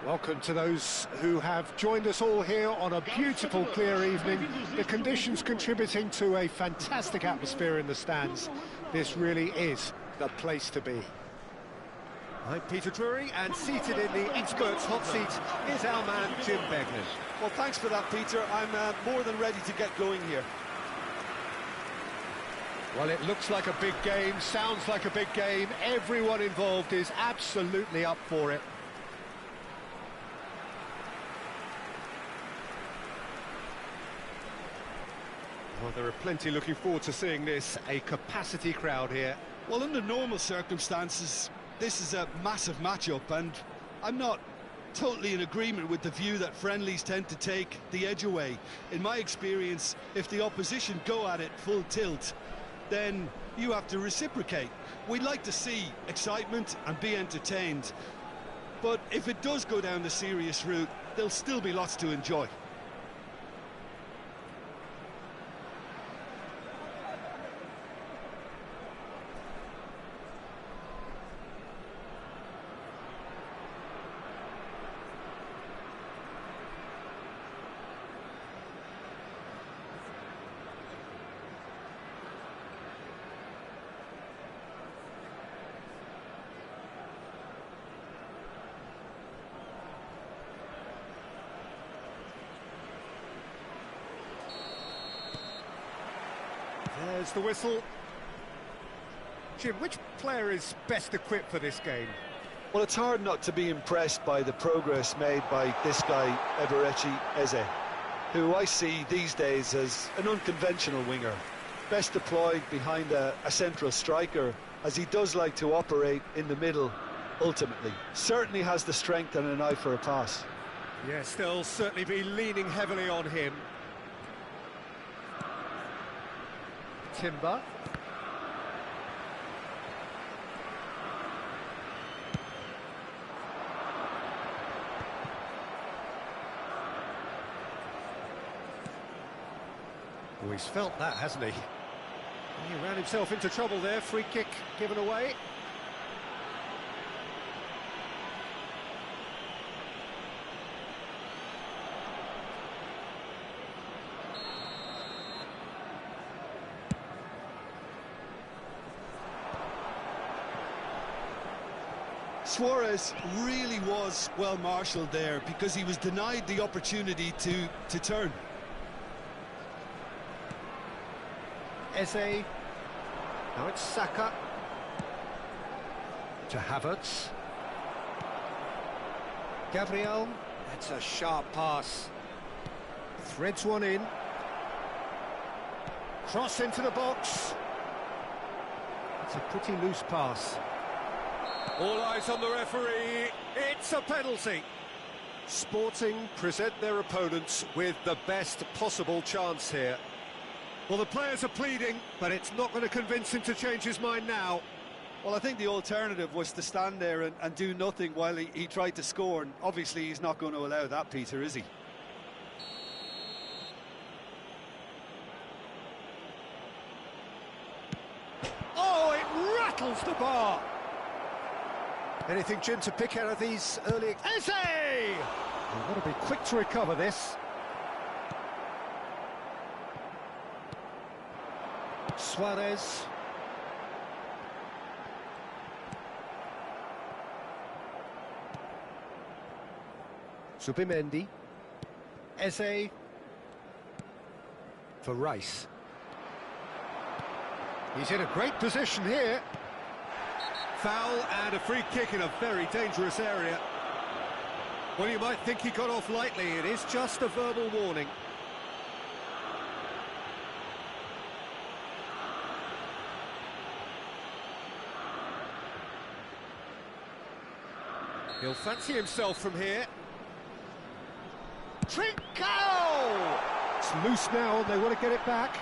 Welcome to those who have joined us all here on a beautiful, clear evening. The conditions contributing to a fantastic atmosphere in the stands. This really is the place to be. I'm Peter Drury, and seated in the experts' hot seat is our man, Jim Beglin. Well, thanks for that, Peter. I'm more than ready to get going here. Well, it looks like a big game, sounds like a big game. Everyone involved is absolutely up for it. Well, there are plenty looking forward to seeing this, a capacity crowd here. Well, under normal circumstances, this is a massive matchup, and I'm not totally in agreement with the view that friendlies tend to take the edge away. In my experience, if the opposition go at it full tilt, then you have to reciprocate. We'd like to see excitement and be entertained, but if it does go down the serious route, there'll still be lots to enjoy. There's the whistle. Jim, which player is best equipped for this game? Well, it's hard not to be impressed by the progress made by this guy, Eberechi Eze, who I see these days as an unconventional winger, best deployed behind a central striker, as he does like to operate in the middle ultimately. Certainly has the strength and an eye for a pass. Yes, they'll certainly be leaning heavily on him. Timber. Oh, he's felt that, hasn't he? He ran himself into trouble there. Free kick given away. Suarez really was well marshalled there because he was denied the opportunity to turn. Eze. Now it's Saka. To Havertz. Gabriel. That's a sharp pass. Threads one in. Cross into the box. It's a pretty loose pass. All eyes on the referee. It's a penalty. Sporting present their opponents with the best possible chance here. Well, the players are pleading, but it's not going to convince him to change his mind now. Well, I think the alternative was to stand there and do nothing while he tried to score, and obviously he's not going to allow that, Peter, is he? Oh, it rattles the bar. Anything, Jim, to pick out of these early... Eze! We've got to be quick to recover this. Suarez. Zubimendi. Eze. For Rice. He's in a great position here. Foul and a free kick in a very dangerous area. Well, you might think he got off lightly. It is just a verbal warning. He'll fancy himself from here. Trincao! It's loose now, and they want to get it back.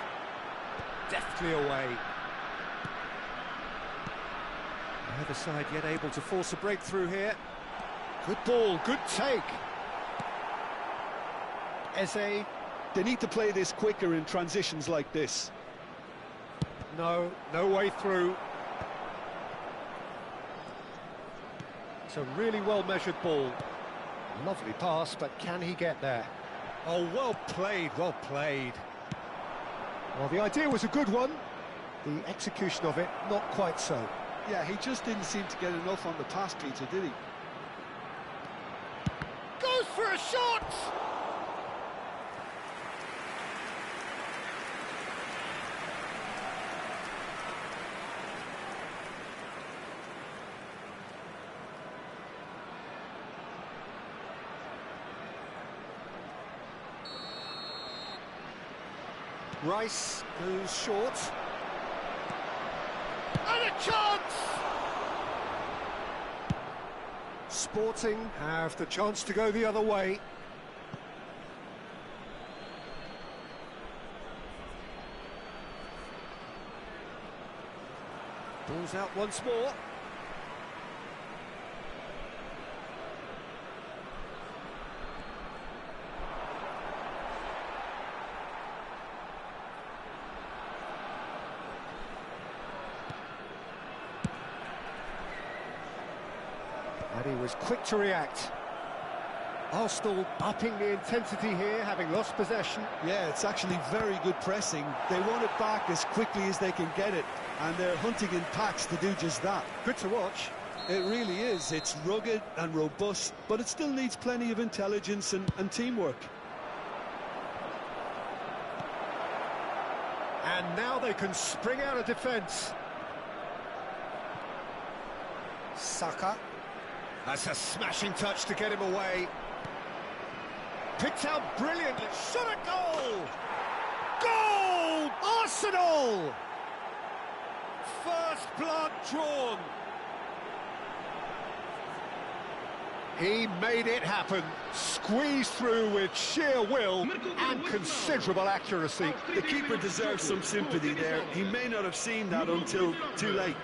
Deftly away. Neither side yet able to force a breakthrough here. Good ball, good take. Eze. They need to play this quicker in transitions like this. No way through. It's a really well-measured ball. Lovely pass, but can he get there? Oh, well played, well played. Well, the idea was a good one. The execution of it, not quite so. Yeah, he just didn't seem to get enough on the pass, Peter, did he? Goes for a shot! Rice goes short. And a chance! Sporting have the chance to go the other way. Ball's out once more. And he was quick to react. Arsenal upping the intensity here, having lost possession. Yeah, it's actually very good pressing. They want it back as quickly as they can get it, and they're hunting in packs to do just that. Good to watch. It really is. It's rugged and robust, but it still needs plenty of intelligence and teamwork. And now they can spring out of defence. Saka. That's a smashing touch to get him away. Picked out brilliantly. Shot a goal! Goal! Arsenal! First blood drawn. He made it happen. Squeezed through with sheer will and considerable accuracy. The keeper deserves some sympathy there. He may not have seen that until too late.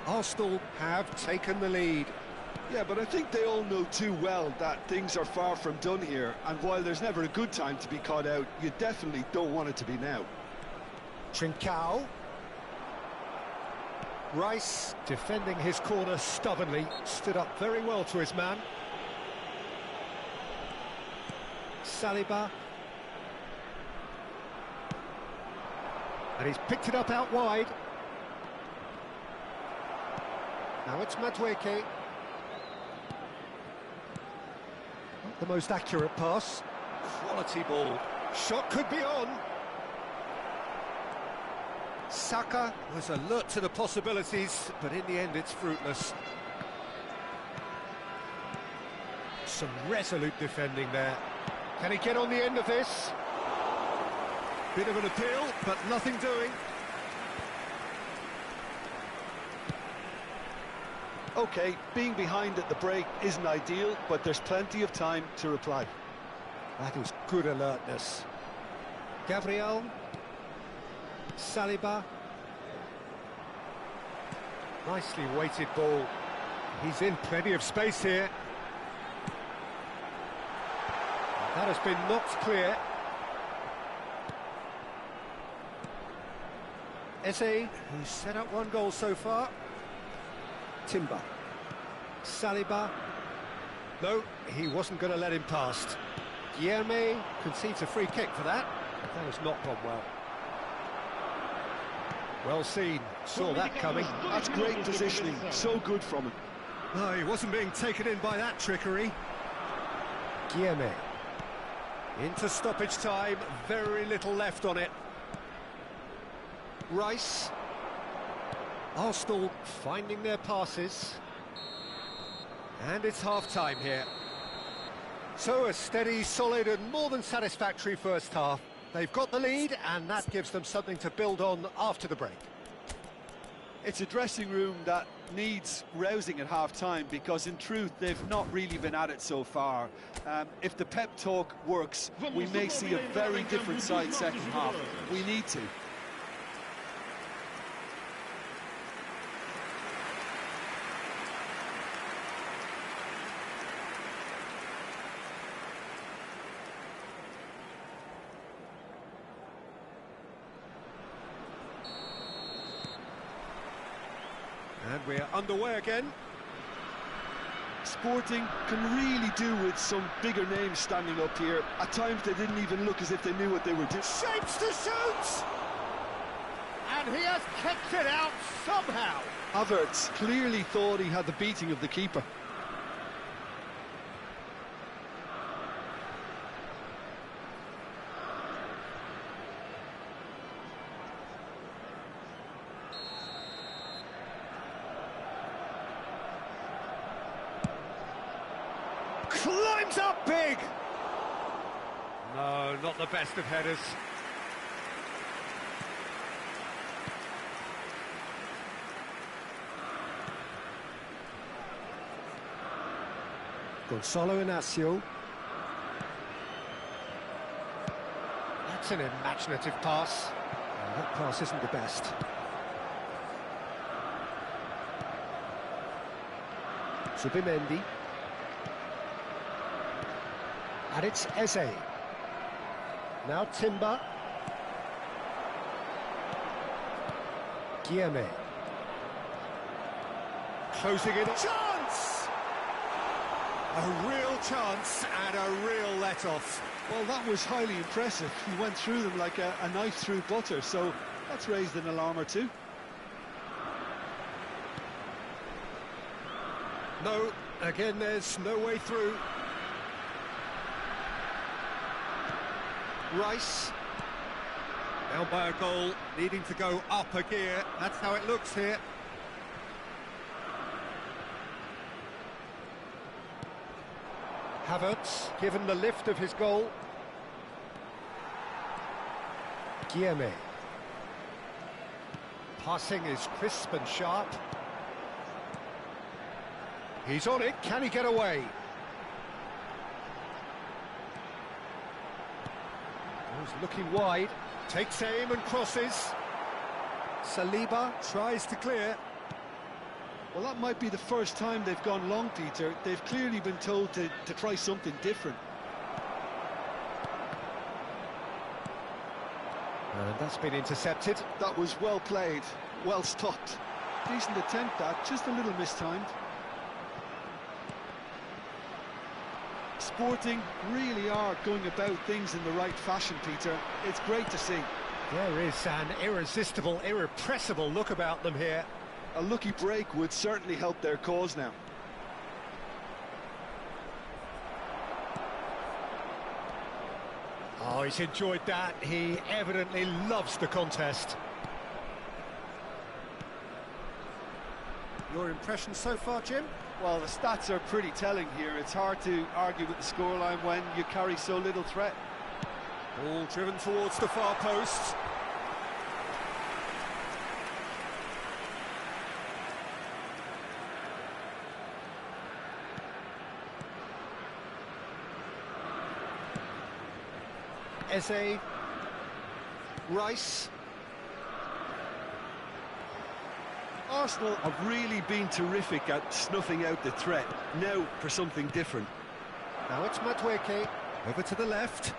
Arsenal have taken the lead. Yeah, but I think they all know too well that things are far from done here, and while there's never a good time to be caught out, you definitely don't want it to be now. Trincao. Rice defending his corner stubbornly, stood up very well to his man. Saliba. And he's picked it up out wide. Now it's Madueke. Not the most accurate pass. Quality ball. Shot could be on. Saka was alert to the possibilities, but in the end it's fruitless. Some resolute defending there. Can he get on the end of this? Bit of an appeal, but nothing doing. OK, being behind at the break isn't ideal, but there's plenty of time to reply. That is good alertness. Gabriel. Saliba. Nicely weighted ball. He's in plenty of space here. That has been knocked clear. Eze, who's set up one goal so far. Timber. Saliba. No, he wasn't going to let him past. Guilherme concedes a free kick for that. That has not gone well. Well seen, saw that coming. That's great positioning, so good from him. No, he wasn't being taken in by that trickery. Guilherme. Into stoppage time, very little left on it. Rice. Arsenal finding their passes. And it's half-time here. So a steady, solid and more than satisfactory first half. They've got the lead and that gives them something to build on after the break. It's a dressing room that needs rousing at half-time, because in truth they've not really been at it so far. If the pep talk works, we may see a very different side second half. We need to. And we're underway again. Sporting can really do with some bigger names standing up here. At times they didn't even look as if they knew what they were doing. Shapes to shoot! And he has kicked it out somehow. Havertz clearly thought he had the beating of the keeper. Climbs up big! No, not the best of headers. Gonzalo Inacio. That's an imaginative pass. That pass isn't the best. Zubimendi. And it's Eze. Now Timber. Guillemets. Closing in. Chance! A real chance and a real let-off. Well, that was highly impressive. He went through them like a knife through butter, so that's raised an alarm or two. No, again, there's no way through. Rice, down by a goal, needing to go up a gear. That's how it looks here. Havertz, given the lift of his goal. Guillemets. Passing is crisp and sharp. He's on it, can he get away? He's looking wide, takes aim and crosses. Saliba tries to clear. Well, that might be the first time they've gone long, Peter. They've clearly been told to try something different. And that's been intercepted. That was well played, well stopped. Decent attempt, that, just a little mistimed. Sporting really are going about things in the right fashion, Peter. It's great to see. There is an irresistible, irrepressible look about them here. A lucky break would certainly help their cause now. Oh, he's enjoyed that. He evidently loves the contest. Your impression so far, Jim? Well, the stats are pretty telling here. It's hard to argue with the scoreline when you carry so little threat. Ball driven towards the far post. Eze. Rice. Arsenal have really been terrific at snuffing out the threat. Now for something different. Now it's Madueke. Over to the left.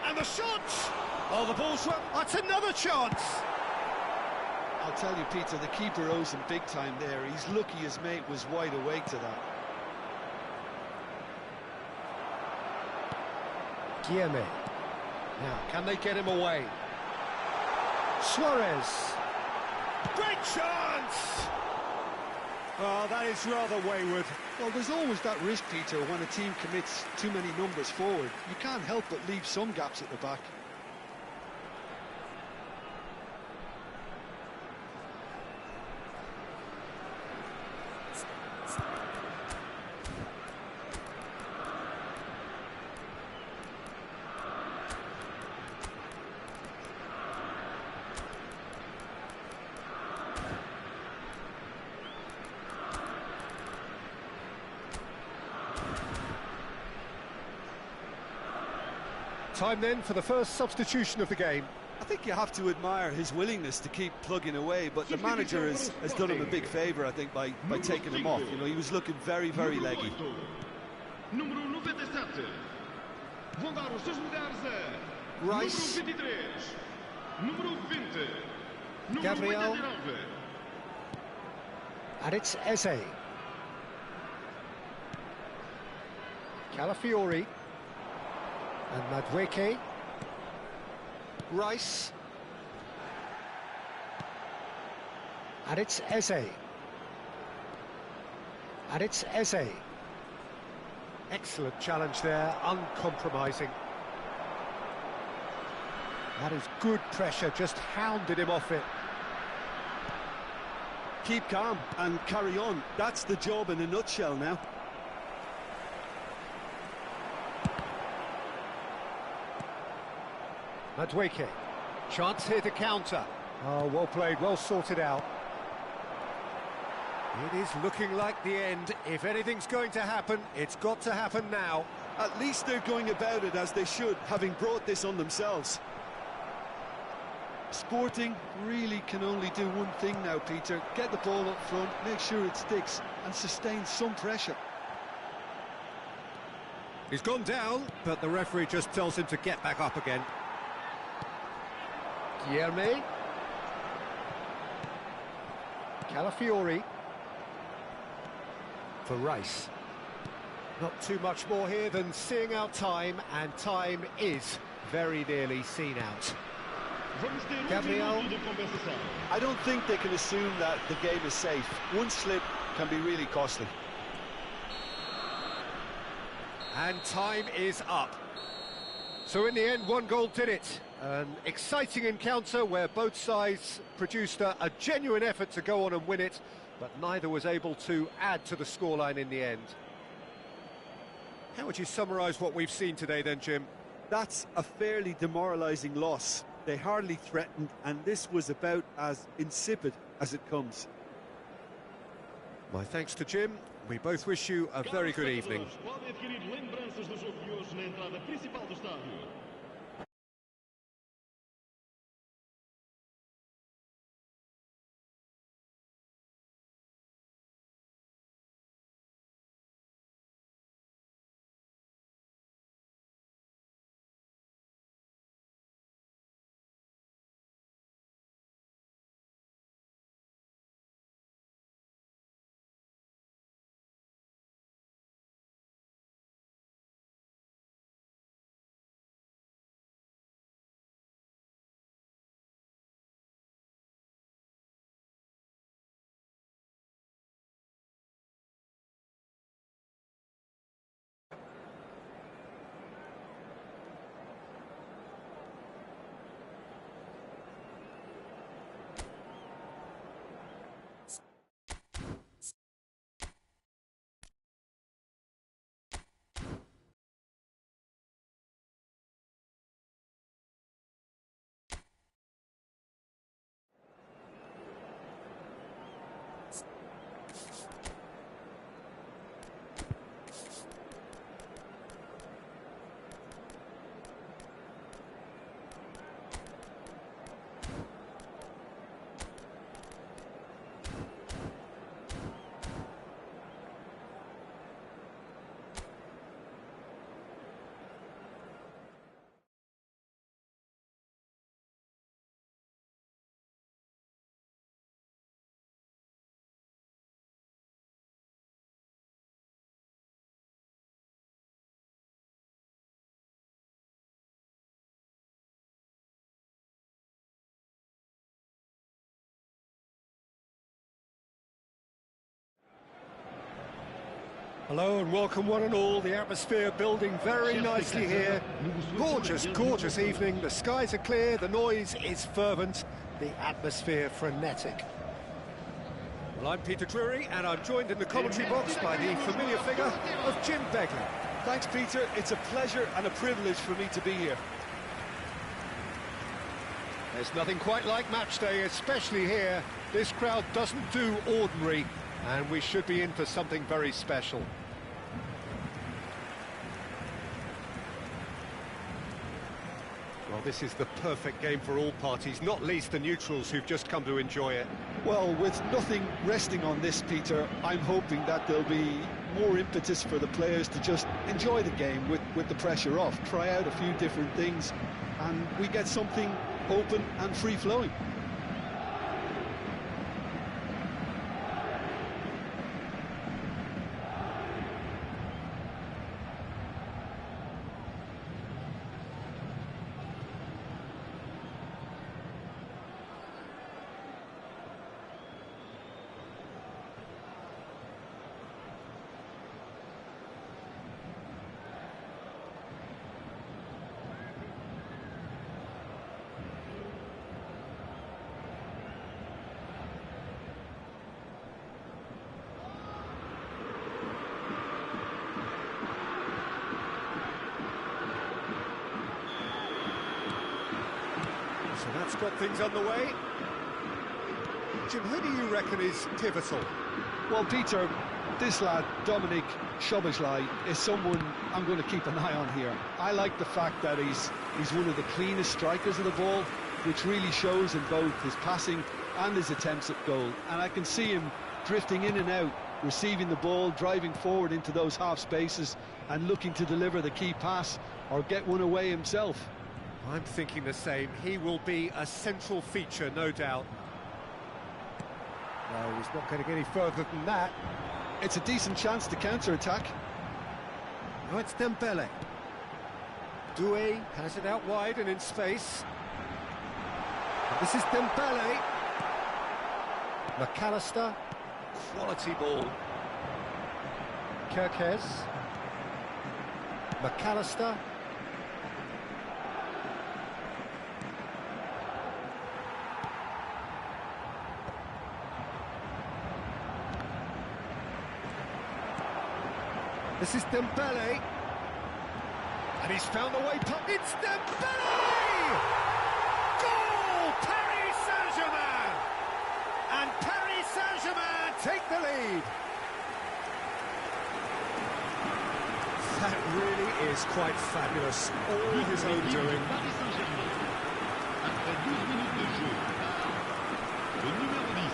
And the shot! Oh, the ball's run. That's another chance! I'll tell you, Peter, the keeper owes him big time there. He's lucky his mate was wide awake to that. Guillemets. Now, can they get him away? Suarez. Great chance! Oh, that is rather wayward. Well, there's always that risk, Peter, when a team commits too many numbers forward. You can't help but leave some gaps at the back. Time then for the first substitution of the game. I think you have to admire his willingness to keep plugging away, but the manager has done him a big favour, I think, by taking him off. You know, he was looking very, very leggy. Número 97. Vão dar os seus lugares a Rice. Número 23. Número 20. Número Gabriel. 89. And it's Eze. Calafiori. And Madueke. Rice. And it's Eze. And it's Eze. Excellent challenge there, uncompromising. That is good pressure, just hounded him off it. Keep calm and carry on. That's the job in a nutshell now. Madueke, chance here to counter. Oh, well played, well sorted out. It is looking like the end. If anything's going to happen, it's got to happen now. At least they're going about it as they should, having brought this on themselves. Sporting really can only do one thing now, Peter. Get the ball up front, make sure it sticks, and sustain some pressure. He's gone down, but the referee just tells him to get back up again. Guilherme. Calafiori. For Rice. Not too much more here than seeing out time, and time is very nearly seen out. Gabriel. I don't think they can assume that the game is safe. One slip can be really costly. And time is up. So in the end, one goal did it. An exciting encounter where both sides produced a genuine effort to go on and win it, but neither was able to add to the scoreline in the end. How would you summarise what we've seen today then, Jim? That's a fairly demoralising loss. They hardly threatened, and this was about as insipid as it comes. My thanks to Jim. We both wish you a very good evening. Hello and welcome one and all. The atmosphere building very nicely here. Gorgeous, gorgeous evening. The skies are clear, the noise is fervent, the atmosphere frenetic. Well, I'm Peter Drury and I'm joined in the commentary box by the familiar figure of Jim Begley. Thanks, Peter. It's a pleasure and a privilege for me to be here. There's nothing quite like match day, especially here. This crowd doesn't do ordinary, and we should be in for something very special. Well, this is the perfect game for all parties, not least the neutrals who've just come to enjoy it. Well, with nothing resting on this, Peter, I'm hoping that there'll be more impetus for the players to just enjoy the game with the pressure off, try out a few different things, and we get something open and free-flowing. So that's got things underway. Jim, who do you reckon is pivotal? Well, Peter, this lad, Dominic Szoboszlai, is someone I'm going to keep an eye on here. I like the fact that he's one of the cleanest strikers of the ball, which really shows in both his passing and his attempts at goal. And I can see him drifting in and out, receiving the ball, driving forward into those half spaces and looking to deliver the key pass or get one away himself. I'm thinking the same. He will be a central feature, no doubt. No, he's not going to get any further than that. It's a decent chance to counter-attack. Now it's Dembele. Doué has it out wide and in space. This is Dembele. McAllister. Quality ball. Kerkez. McAllister. This is Dembele, and he's found the way. It's Dembele! Goal! Paris Saint-Germain! And Paris Saint-Germain take the lead. That really is quite fabulous. All his own doing. Paris Saint-Germain. Après 12 minutes de jeu, le numéro 10.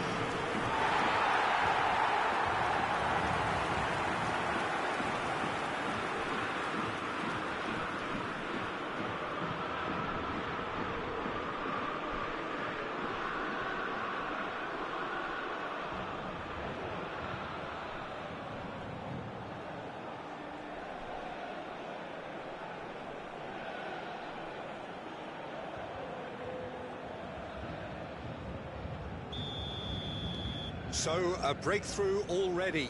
So, a breakthrough already.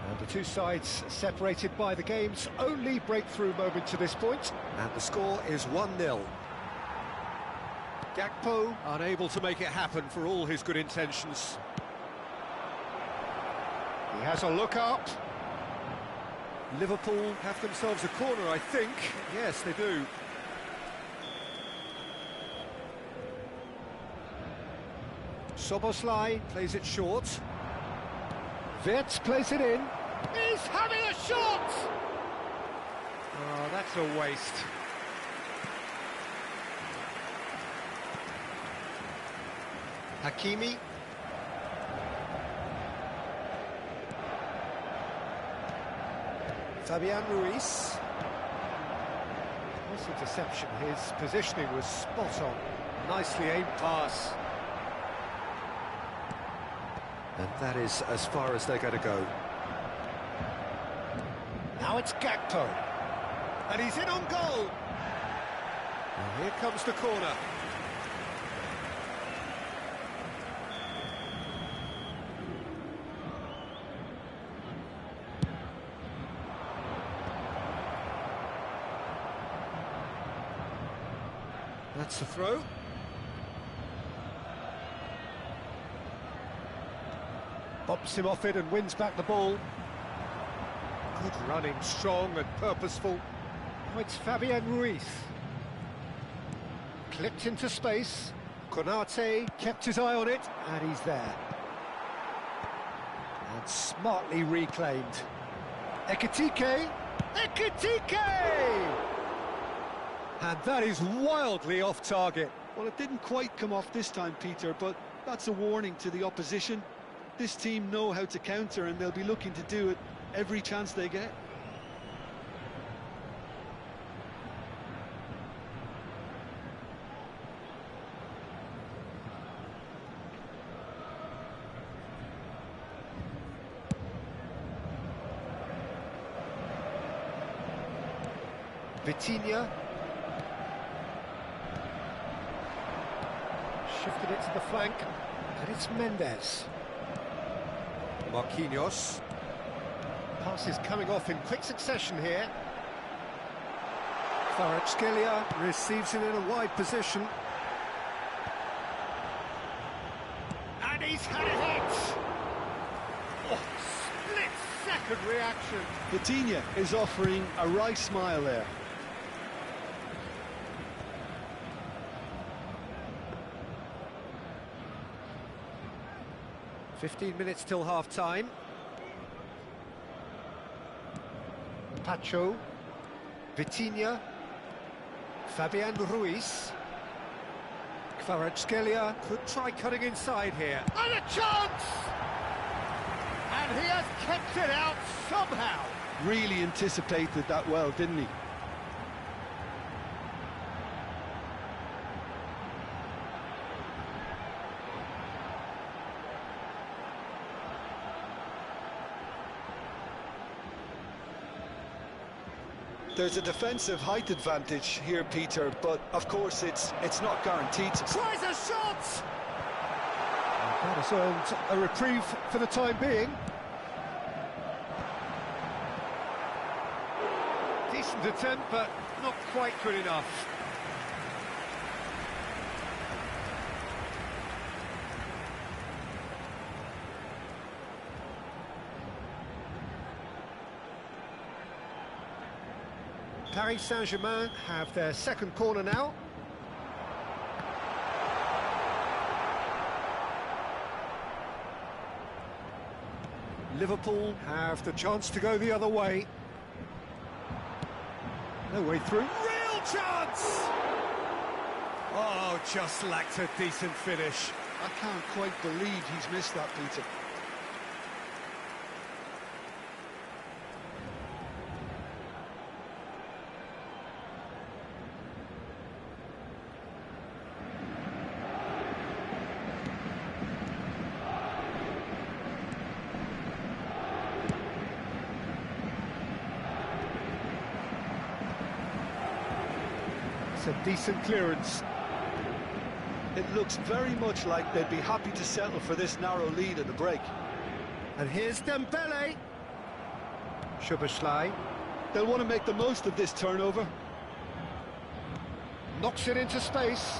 And the two sides separated by the game's only breakthrough moment to this point. And the score is 1-0. Gakpo unable to make it happen for all his good intentions. He has a look up. Liverpool have themselves a corner, I think. Yes, they do. Szoboszlai plays it short. Wirtz plays it in. He's having a shot! Oh, that's a waste. Hakimi. Fabian Ruiz. Nice interception. His positioning was spot on. Nicely aimed pass. And that is as far as they're going to go. Now it's Gakpo. And he's in on goal. And here comes the corner. That's the throw. Bumps him off it and wins back the ball. Good running, strong and purposeful. Oh, it's Fabian Ruiz. Clipped into space. Konate kept his eye on it, and he's there. And smartly reclaimed. Ekitike! Ekitike! And that is wildly off target. Well, it didn't quite come off this time, Peter, but that's a warning to the opposition. This team know how to counter, and they'll be looking to do it every chance they get. Vitinha. Shifted it to the flank, and it's Mendes. Marquinhos. Passes coming off in quick succession here. Kvaratskhelia receives it in a wide position. And he's had a hit! Oh, split-second reaction. Vitinha is offering a wry smile there. "15 minutes till half-time. Pacho, Vitinha, Fabian Ruiz. Kvaratskhelia could try cutting inside here. And a chance! And he has kept it out somehow. Really anticipated that well, didn't he? There's a defensive height advantage here, Peter, but of course it's not guaranteed. Tries a shot! That has earned a reprieve for the time being. Decent attempt, but not quite good enough. Paris Saint-Germain have their second corner now. Liverpool have the chance to go the other way. No way through. Real chance! Oh, just lacked a decent finish. I can't quite believe he's missed that, Peter. A decent clearance. It looks very much like they'd be happy to settle for this narrow lead at the break. And here's Dembele. Szoboszlai. They'll want to make the most of this turnover. Knocks it into space.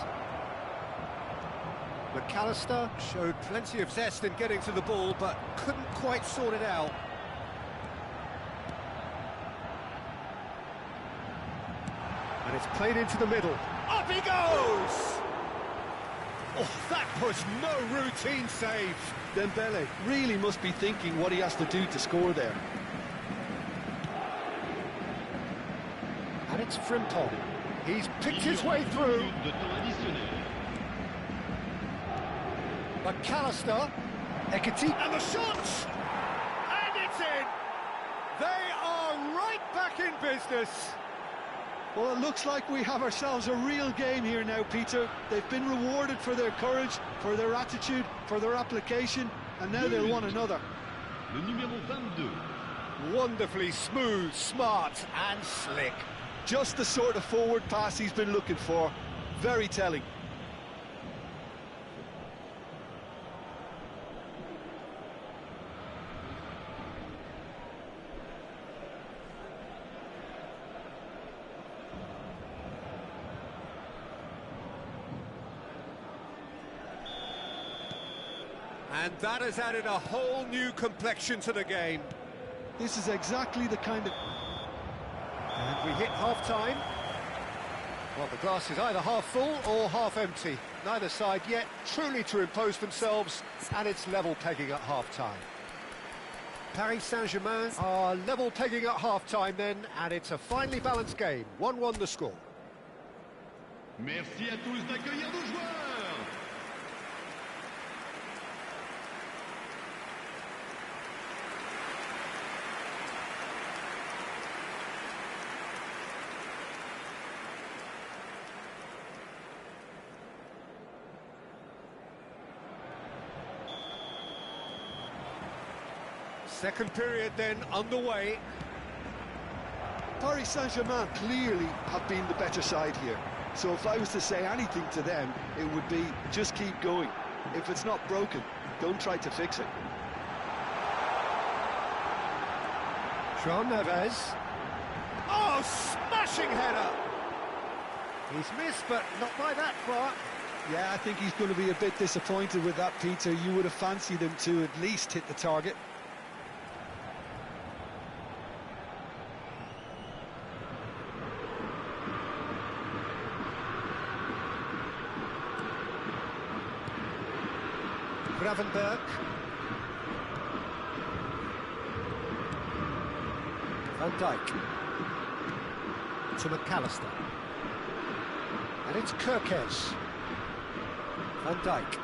McAllister showed plenty of zest in getting to the ball, but couldn't quite sort it out. And it's played into the middle. Up he goes! Oh, that was no routine save. Dembele really must be thinking what he has to do to score there. And it's Frimpong. He's picked his way through. McAllister. Ekiti. And the shot! And it's in! They are right back in business. Well, it looks like we have ourselves a real game here now, Peter. They've been rewarded for their courage, for their attitude, for their application, and now they'll want another. Le numéro 22. Wonderfully smooth, smart and slick. Just the sort of forward pass he's been looking for. Very telling. And that has added a whole new complexion to the game. This is exactly the kind of... And we hit half-time. Well, the glass is either half full or half empty. Neither side yet truly to impose themselves, and it's level pegging at half-time. Paris Saint-Germain are level pegging at half-time then, and it's a finely balanced game. 1-1 the score. Merci à tous d'accueillir nos joueurs. Second period then underway. Paris Saint-Germain clearly have been the better side here. So if I was to say anything to them, it would be just keep going. If it's not broken, don't try to fix it. Jean Neves. Oh, smashing header! He's missed, but not by that far. Yeah, I think he's going to be a bit disappointed with that, Peter. You would have fancied him to at least hit the target. Gravenberg. Van Dijk. To McAllister. And it's Kirkes. Van Dijk.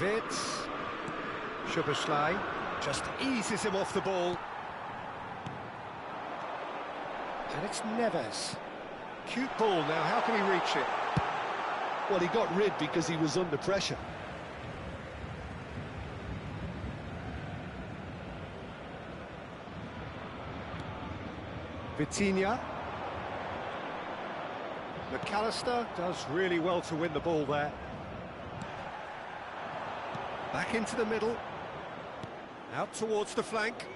Wirtz. Szoboszlai just eases him off the ball. And it's Neves. Cute ball now, how can he reach it? Well, he got rid because he was under pressure. Vitinha. McAllister does really well to win the ball there. Back into the middle. Out towards the flank.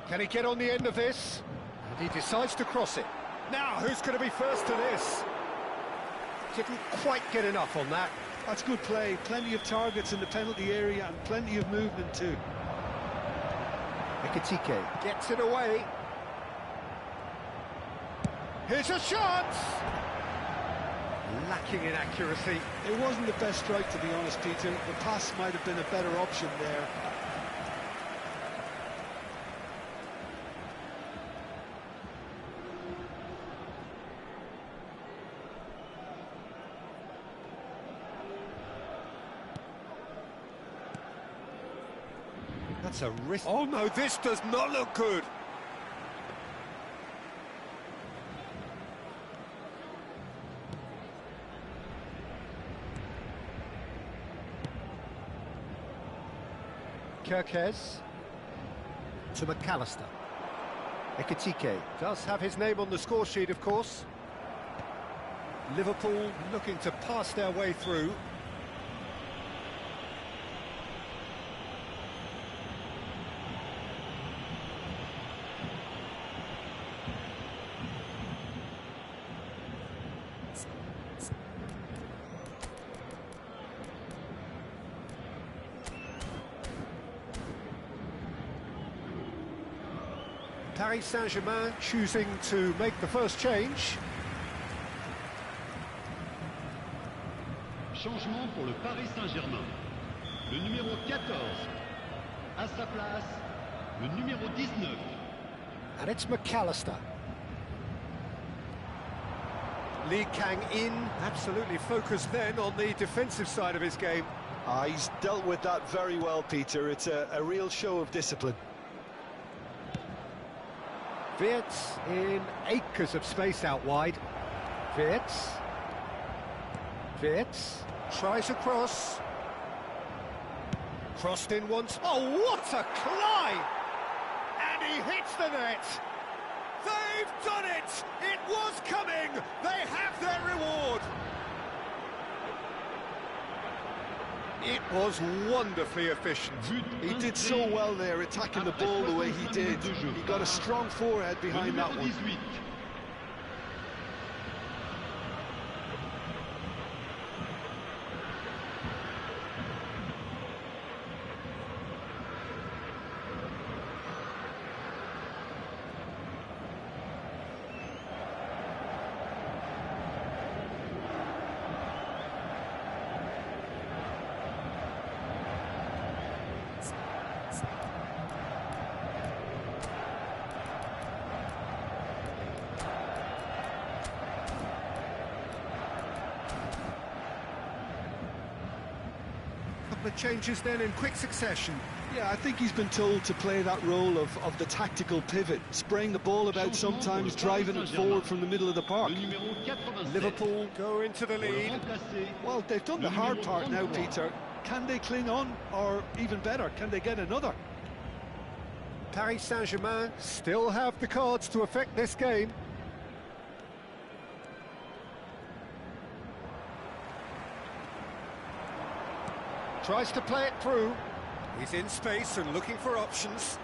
Can he get on the end of this? And he decides to cross it. Now, who's going to be first to this? Didn't quite get enough on that. That's good play. Plenty of targets in the penalty area and plenty of movement too. Atlético gets it away. Here's a shot! Lacking in accuracy. It wasn't the best strike, to be honest, Peter. The pass might have been a better option there. That's a risk. Oh no, this does not look good. Kirkes to McAllister. Ekitike does have his name on the score sheet, of course. Liverpool looking to pass their way through. Paris Saint-Germain choosing to make the first change. Changement pour le Paris Saint-Germain. Le numéro 14. À sa place, le numéro 19. And it's McAllister. Lee Kang-in absolutely focused then on the defensive side of his game. He's dealt with that very well, Peter. It's a real show of discipline. Wirtz in acres of space out wide. Wirtz tries a cross. Crossed in once. Oh, what a climb! And he hits the net. They've done it! It was coming! They have their reward! It was wonderfully efficient. He did so well there, attacking the ball the way he did. He got a strong forehead behind that one. couple of changes then in quick succession. Yeah, I think he's been told to play that role of the tactical pivot, spraying the ball about sometimes, driving it forward from the middle of the park. Liverpool go into the lead. Well, they've done the hard part now, Peter. Can they cling on, or even better, can they get another? Paris Saint-Germain still have the cards to affect this game. Tries to play it through. He's in space and looking for options.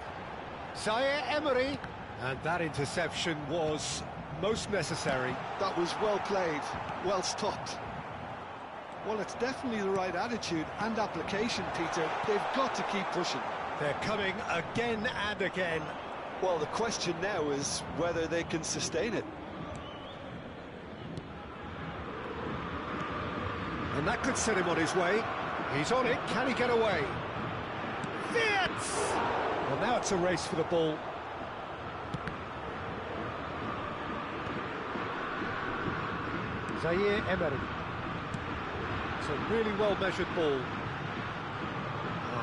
Zaire Emery. And that interception was most necessary. That was well played, well stopped. Well, it's definitely the right attitude and application, Peter. They've got to keep pushing. They're coming again and again. Well, the question now is whether they can sustain it. And that could set him on his way. He's on it, can he get away? Fits! Well, now it's a race for the ball. Zaire Emery. It's a really well-measured ball.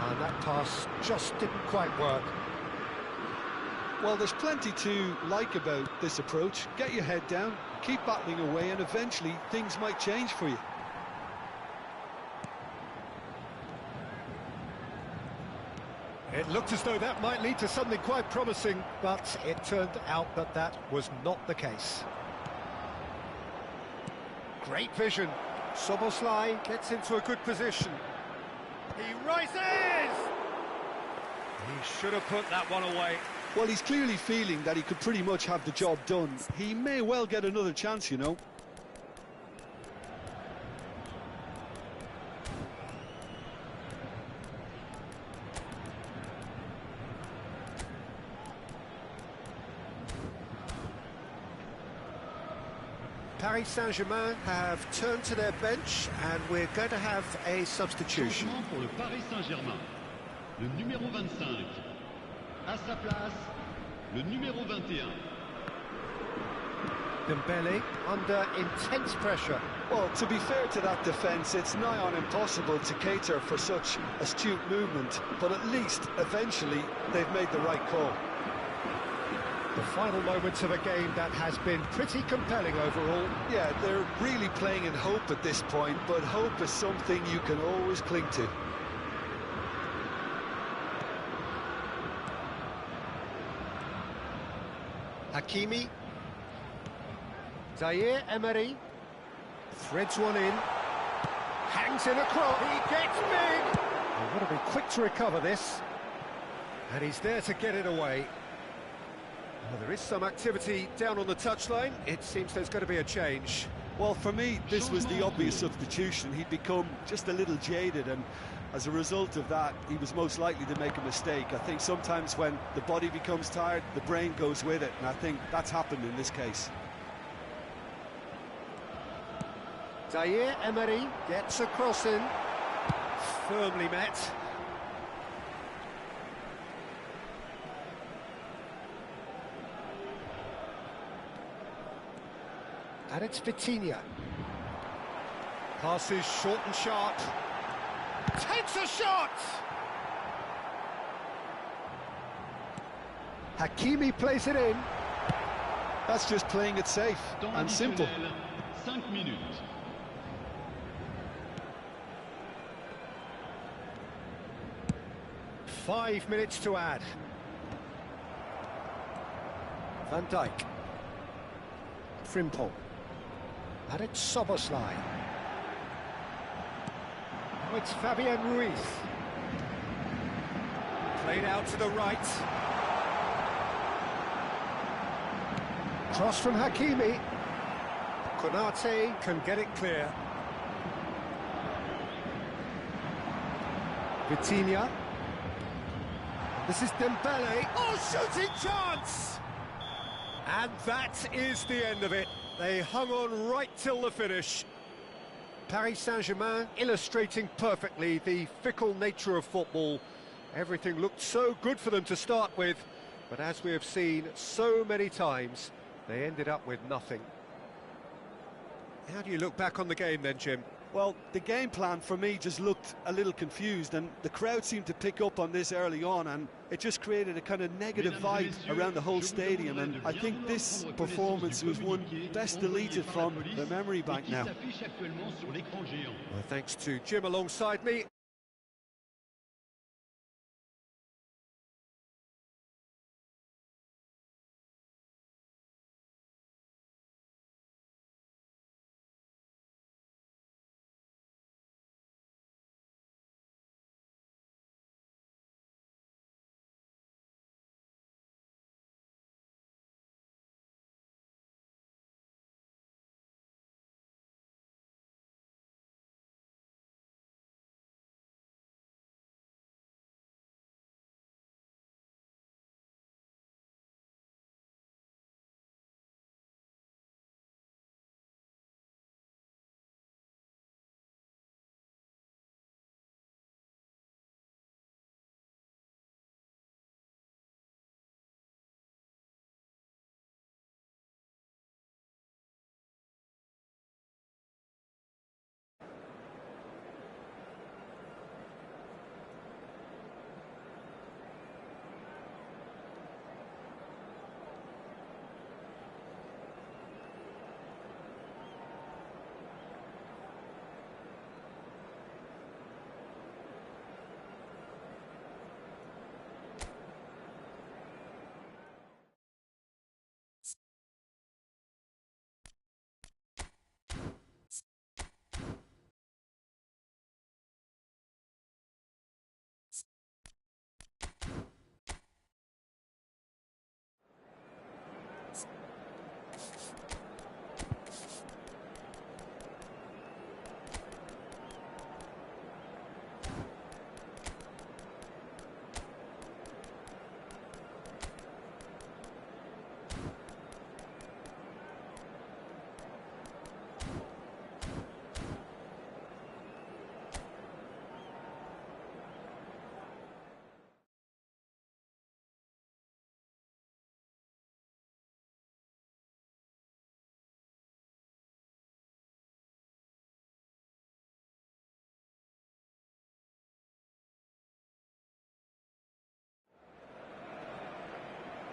And that pass just didn't quite work. Well, there's plenty to like about this approach. Get your head down, keep battling away, and eventually things might change for you. It looked as though that might lead to something quite promising, but it turned out that that was not the case. Great vision. Soboslai gets into a good position. He rises! He should have put that one away. Well, he's clearly feeling that he could pretty much have the job done. He may well get another chance, you know. Paris Saint-Germain have turned to their bench, and we're going to have a substitution. Changement pour le Paris Saint-Germain. Le numéro 25. À sa place, le numéro 21. Dembele under intense pressure. Well, to be fair to that defence, it's nigh on impossible to cater for such astute movement, but at least, eventually, they've made the right call. The final moments of a game that has been pretty compelling overall. Yeah, they're really playing in hope at this point, but hope is something you can always cling to. Hakimi. Zaire Emery. Threads one in. Hangs in across. He gets big. He's got to be quick to recover this. And he's there to get it away. Well, there is some activity down on the touchline. It seems there's going to be a change. Well, for me, this was the obvious substitution. He'd become just a little jaded, and as a result of that, he was most likely to make a mistake. I think sometimes when the body becomes tired, the brain goes with it, and I think that's happened in this case. Zaire Emery gets a cross in. Firmly met. And it's Vitinha. Passes short and sharp. Takes a shot! Hakimi plays it in. That's just playing it safe and simple. 5 minutes. Five minutes to add. Van Dijk. Frimpong. And it's Soboslai. Now it's Fabian Ruiz. Played out to the right. Cross from Hakimi. Konate can get it clear. Vitinha. This is Dembele. Oh, shooting chance! And that is the end of it. They hung on right till the finish. Paris Saint-Germain illustrating perfectly the fickle nature of football. Everything looked so good for them to start with, but as we have seen so many times, they ended up with nothing. How do you look back on the game then, Jim? Well, the game plan for me just looked a little confused, and the crowd seemed to pick up on this early on, and it just created a kind of negative vibe around the whole stadium. And I think this performance was one best deleted from the memory bank now. Well, thanks to Jim alongside me.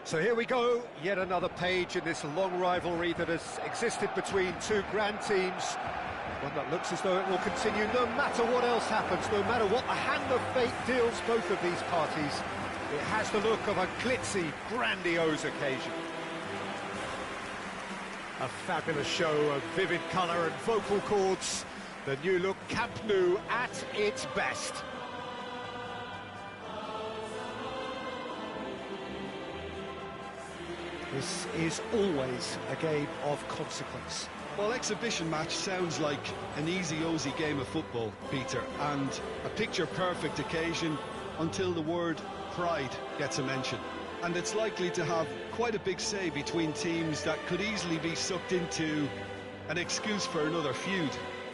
So here we go, yet another page in this long rivalry that has existed between two grand teams. One that looks as though it will continue no matter what else happens, no matter what the hand of fate deals both of these parties. It has the look of a glitzy, grandiose occasion. A fabulous show of vivid colour and vocal cords. The new look Camp Nou at its best. This is always a game of consequence. Well, exhibition match sounds like an easy-ozy game of football, Peter, and a picture-perfect occasion until the word pride gets a mention. And it's likely to have quite a big say between teams that could easily be sucked into an excuse for another feud.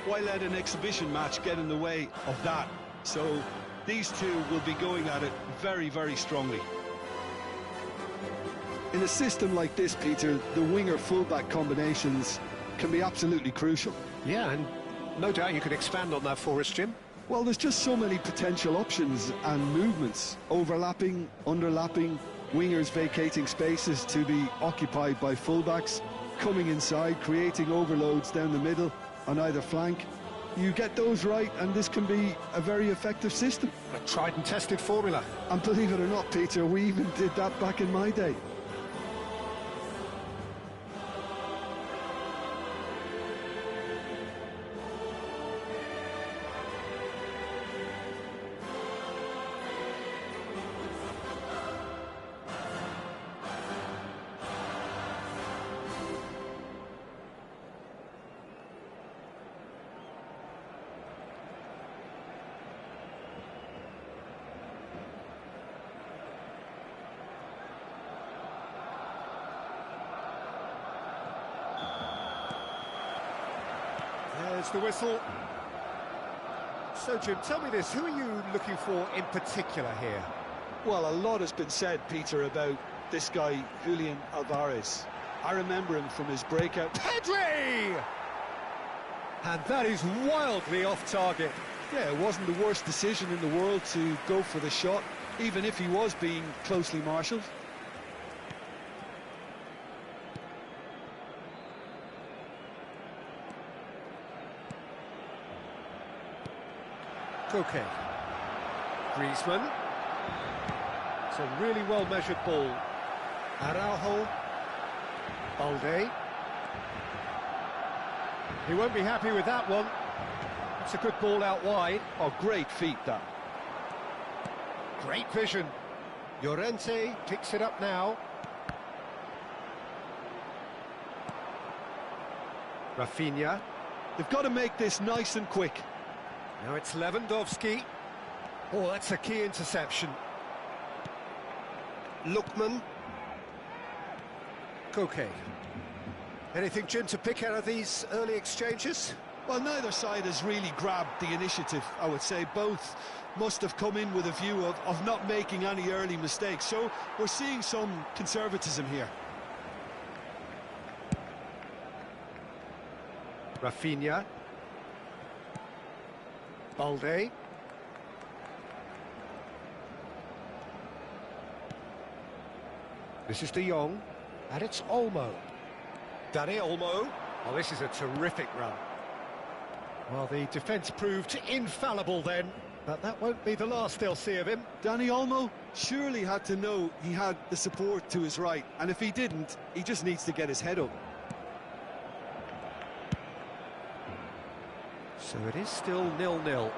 Why let an exhibition match get in the way of that? So these two will be going at it very, very strongly. In a system like this, Peter, the winger-fullback combinations can be absolutely crucial. Yeah, and no doubt you could expand on that for us, Jim. Well, there's just so many potential options and movements. Overlapping, underlapping, wingers vacating spaces to be occupied by fullbacks, coming inside, creating overloads down the middle on either flank. You get those right, and this can be a very effective system. A tried and tested formula. And believe it or not, Peter, we even did that back in my day. There's the whistle. So, Jim, tell me this, who are you looking for in particular here? Well, a lot has been said, Peter, about this guy, Julian Alvarez. I remember him from his breakout. Pedri! And that is wildly off target. Yeah, it wasn't the worst decision in the world to go for the shot, even if he was being closely marshalled. Koke. Griezmann. It's a really well-measured ball. Araujo. Balde. He won't be happy with that one. It's a good ball out wide. Oh, great feet, that. Great vision. Llorente picks it up now. Rafinha. They've got to make this nice and quick. Now it's Lewandowski. Oh, that's a key interception. Lookman. Koke. Anything, Jim, to pick out of these early exchanges? Well, neither side has really grabbed the initiative, I would say. Both must have come in with a view of not making any early mistakes. So we're seeing some conservatism here. Rafinha. Balde. This is De Jong, and it's Olmo. Dani Olmo. Oh, this is a terrific run. Well, the defence proved infallible then, but that won't be the last they'll see of him. Dani Olmo surely had to know he had the support to his right, and if he didn't, he just needs to get his head up. So it is still 0-0.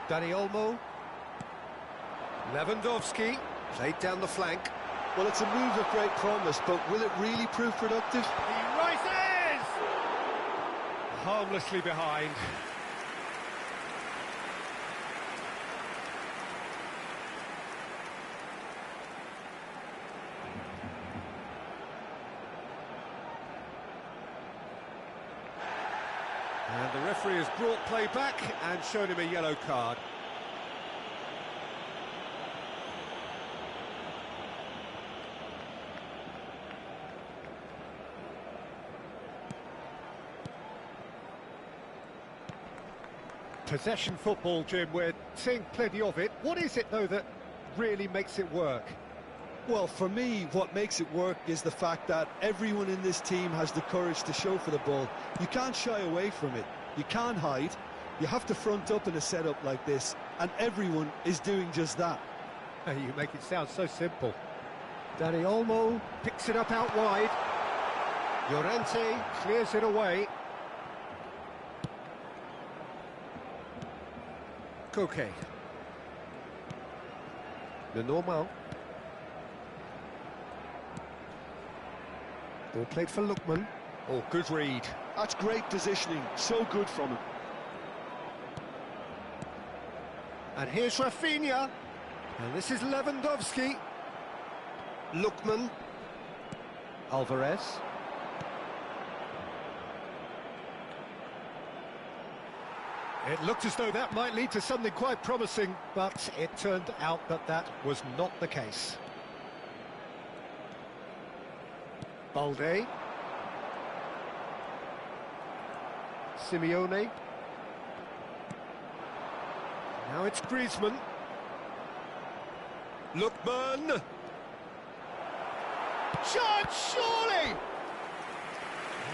Dani Olmo. Lewandowski, played down the flank. Well, it's a move of great promise, but will it really prove productive? He rises! Harmlessly behind. And the referee has brought play back and shown him a yellow card. Possession football, Jim, we're seeing plenty of it. What is it, though, that really makes it work? Well, for me, what makes it work is the fact that everyone in this team has the courage to show for the ball. You can't shy away from it. You can't hide. You have to front up in a setup like this, and everyone is doing just that. You make it sound so simple. Dani Olmo picks it up out wide. Llorente clears it away. Koke. The normal. Ball played for Lookman. Oh, good read. That's great positioning. So good from him. And here's Rafinha. And this is Lewandowski. Lookman. Alvarez. It looked as though that might lead to something quite promising, but it turned out that that was not the case. Balde. Simeone. Now it's Griezmann. Lookman. Shot, surely!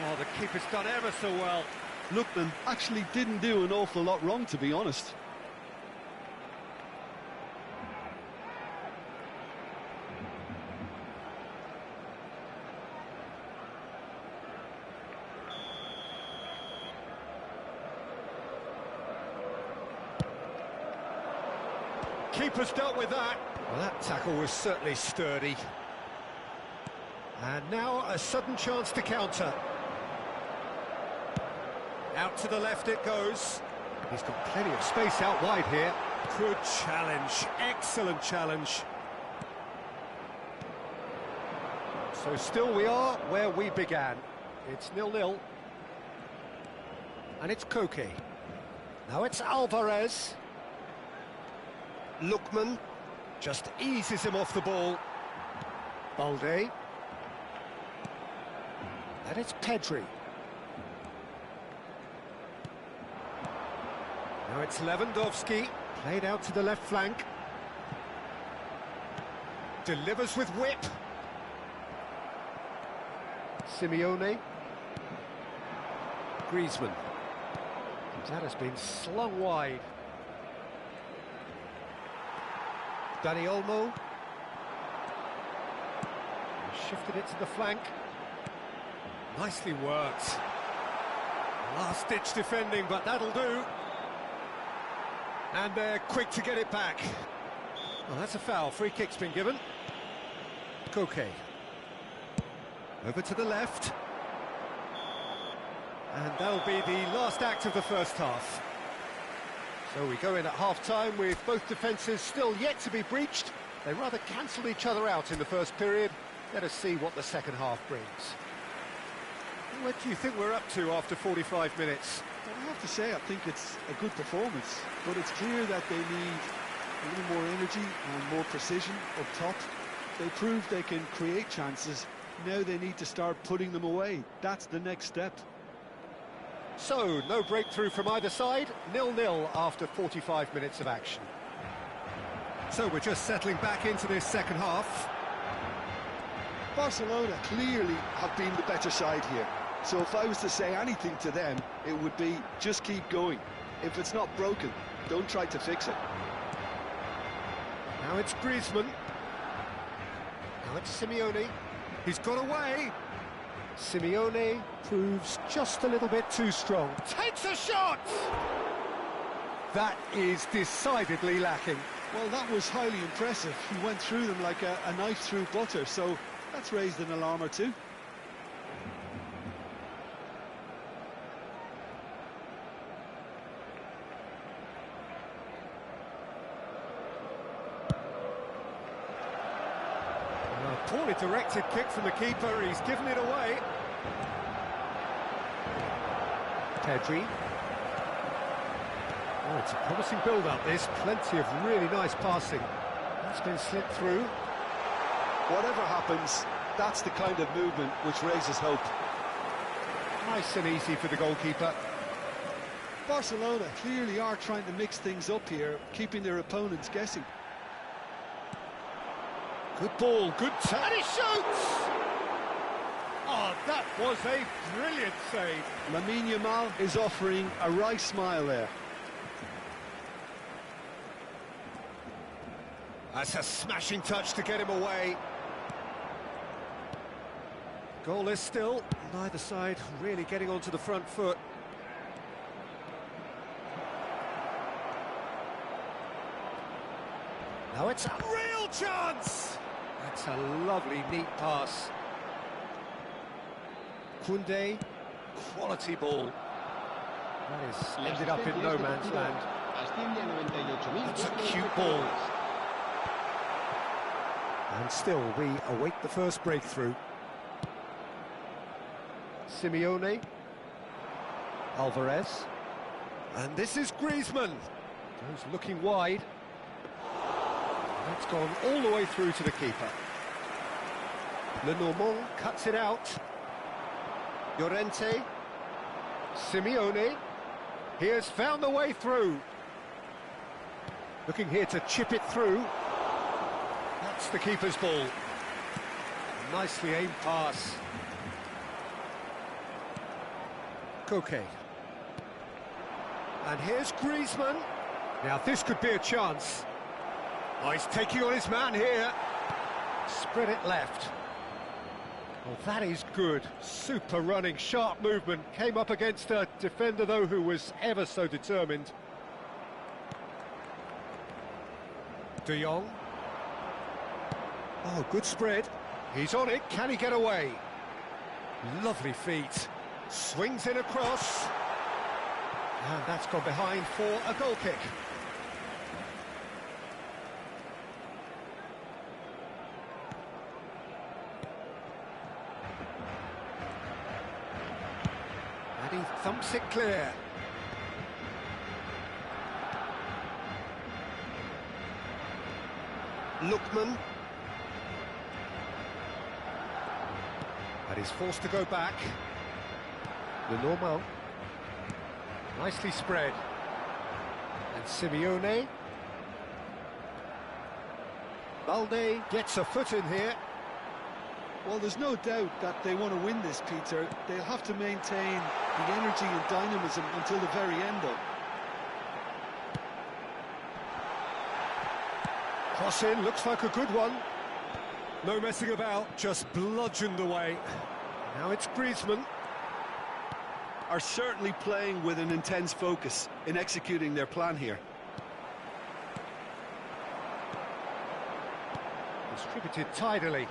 Oh, the keeper's done ever so well. Lookman actually didn't do an awful lot wrong, to be honest. Keeper's dealt with that. Well, that tackle was certainly sturdy. And now a sudden chance to counter. Out to the left it goes. He's got plenty of space out wide here. Good challenge, excellent challenge. So still we are where we began. It's 0-0. And it's Koke. Now it's Alvarez. Lookman just eases him off the ball. Balde. And it's Pedri. Now it's Lewandowski, played out to the left flank. Delivers with whip. Simeone. Griezmann. That has been slung wide. Dani Olmo. Shifted it to the flank. Nicely worked. Last-ditch defending, but that'll do. And they're quick to get it back. Well, that's a foul. Free kick's been given. Koke. Over to the left. And that'll be the last act of the first half. So we go in at half-time with both defences still yet to be breached. They rather cancelled each other out in the first period. Let us see what the second half brings. What do you think we're up to after 45 minutes? Well, I have to say, I think it's a good performance, but it's clear that they need a little more energy and more precision up top. They proved they can create chances. Now they need to start putting them away. That's the next step. So, no breakthrough from either side, 0-0 after 45 minutes of action. So we're just settling back into this second half. Barcelona clearly have been the better side here. So if I was to say anything to them, it would be just keep going. If it's not broken, don't try to fix it. Now it's Griezmann. Now it's Simeone. He's got away. Simeone proves just a little bit too strong. Takes a shot! That is decidedly lacking. Well, that was highly impressive. He went through them like a knife through butter, so that's raised an alarm or two. Poorly directed kick from the keeper, he's given it away. Pedri. Oh, it's a promising build-up, this. Plenty of really nice passing. That's been slipped through. Whatever happens, that's the kind of movement which raises hope. Nice and easy for the goalkeeper. Barcelona clearly are trying to mix things up here, keeping their opponents guessing. Good ball, good turn, and he shoots! Oh, that was a brilliant save. Lamine Yamal is offering a right smile there. That's a smashing touch to get him away. Goalless still, neither side really getting onto the front foot. Now it's a real chance! That's a lovely, neat pass. Koundé, quality ball. That is ended up in no man's land. That's a cute ball. And still, we await the first breakthrough. Simeone. Alvarez. And this is Griezmann. Goes looking wide. That's gone all the way through to the keeper. Lenormand cuts it out. Llorente. Simeone. He has found the way through. Looking here to chip it through. That's the keeper's ball. Nicely aimed pass. Koke. And here's Griezmann. Now this could be a chance. Oh, he's taking on his man here. Spread it left. Well, that is good. Super running, sharp movement. Came up against a defender, though, who was ever so determined. De Jong. Oh, good spread. He's on it. Can he get away? Lovely feet. Swings in across. And that's gone behind for a goal kick. And he thumps it clear. Lookman. And he's forced to go back. The normal. Nicely spread. And Simeone. Balde gets a foot in here. Well, there's no doubt that they want to win this, Peter. They'll have to maintain the energy and dynamism until the very end, though. Cross in, looks like a good one. No messing about, just bludgeoned away. Now it's Griezmann. Are certainly playing with an intense focus in executing their plan here. Distributed tidily.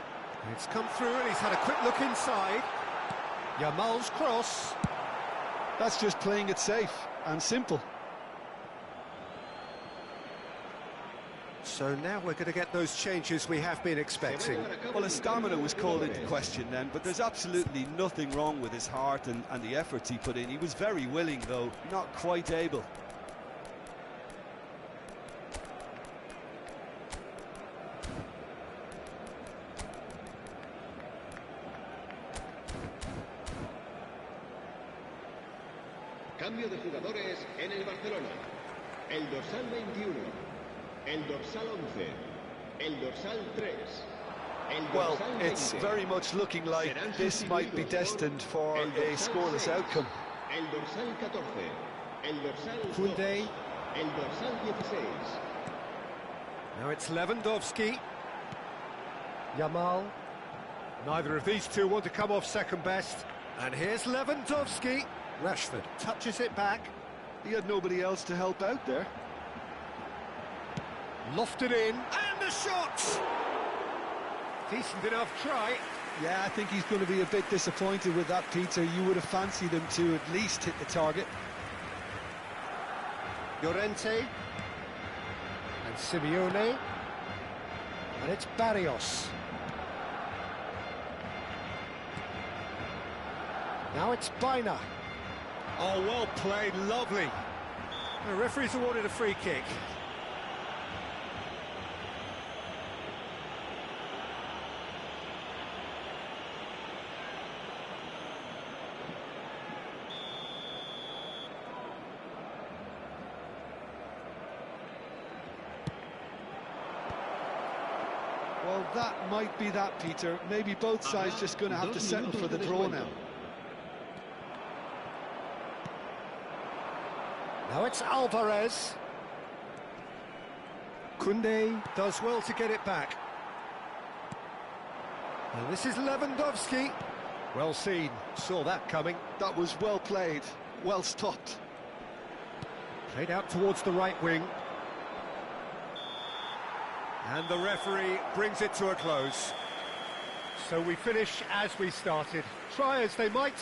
It's come through and he's had a quick look inside. Yamal's cross. That's just playing it safe and simple. So now we're going to get those changes we have been expecting. Well, his stamina was called into question then, but there's absolutely nothing wrong with his heart and the efforts he put in. He was very willing, though, not quite able. Cambio de jugadores en el Barcelona. El dorsal 21, el dorsal 11, el dorsal 3, el dorsal 20. Well, it's very much looking like this might be destined for a scoreless outcome. El dorsal 14, el dorsal 2, Koundé. el dorsal 16. Now it's Lewandowski. Yamal. Neither of these two want to come off second best. And here's Lewandowski. Rashford touches it back. He had nobody else to help out there. Lofted in, and the shot! Decent enough try. Yeah, I think he's going to be a bit disappointed with that, Peter. You would have fancied him to at least hit the target. Llorente. And Simeone. And it's Barrios. Now it's Baina. Oh, well played, lovely. The referee's awarded a free kick. Well, that might be that, Peter. Maybe both sides just going to have to settle for the draw now. Now it's Alvarez. Koundé does well to get it back. And this is Lewandowski. Well seen, saw that coming. That was well played, well stopped. Played out towards the right wing. And the referee brings it to a close. So we finish as we started. Try as they might,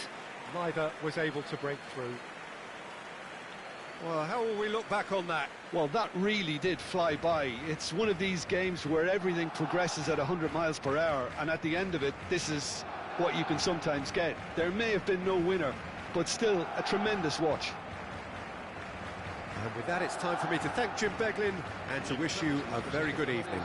neither was able to break through. Well, how will we look back on that? Well, that really did fly by. It's one of these games where everything progresses at 100 miles per hour, and at the end of it, this is what you can sometimes get. There may have been no winner, but still a tremendous watch. And with that, it's time for me to thank Jim Beglin and to wish you a very good evening.